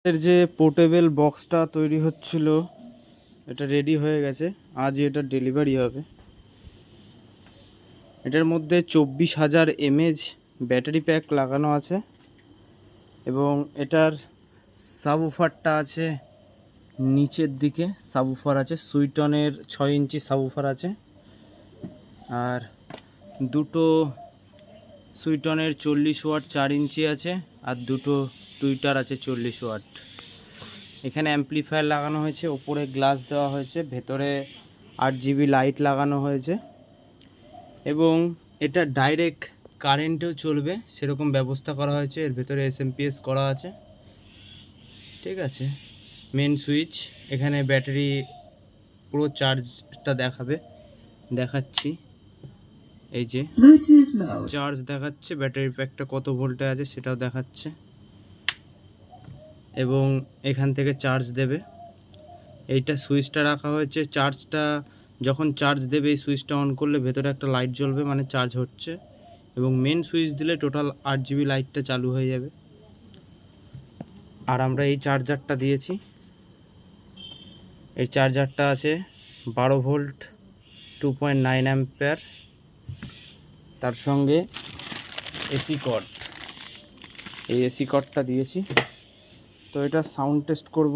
এর যে পোর্টেবল বক্সটা তৈরি হচ্ছিল এটা রেডি হয়ে গেছে, আজই এটা ডেলিভারি হবে। এটার মধ্যে 24,000 mAh ব্যাটারি প্যাক লাগানো আছে এবং এটার সাবউফারটা আছে নিচের দিকে। সাবউফার আছে সুইটনের 6 ইঞ্চি সাবউফার আছে, আর দুটো সুইটনের 40 ওয়াট 4 ইঞ্চি আছে, আর দুটো টুইটার আছে 40 ওয়াট। এখানে অ্যাম্পলিফায়ার লাগানো হয়েছে, ওপরে গ্লাস দেওয়া হয়েছে, ভেতরে 8 GB লাইট লাগানো হয়েছে এবং এটা ডাইরেক্ট কারেন্টেও চলবে সেরকম ব্যবস্থা করা হয়েছে। এর ভেতরে SMPS করা আছে, ঠিক আছে। মেন সুইচ, এখানে ব্যাটারি পুরো চার্জটা দেখাচ্ছি। এই যে চার্জ দেখাচ্ছে, ব্যাটারি প্যাকটা কত ভোল্টে আছে সেটাও দেখাচ্ছে এবং এখান থেকে চার্জ দেবে। এইটা সুইচটা রাখা হয়েছে, চার্জটা যখন চার্জ দেবে এই সুইচটা অন করলে ভেতরে একটা লাইট জ্বলবে, মানে চার্জ হচ্ছে, এবং মেন সুইচ দিলে টোটাল 8 GB লাইটটা চালু হয়ে যাবে। আর আমরা এই চার্জারটা দিয়েছি, এই চার্জারটা আছে 12 ভোল্ট 2.9 অ্যাম্পিয়ার, তার সঙ্গে এসি কর্ড, এই এসি কর্ডটা দিয়েছি। তো এটা সাউন্ড টেস্ট করব।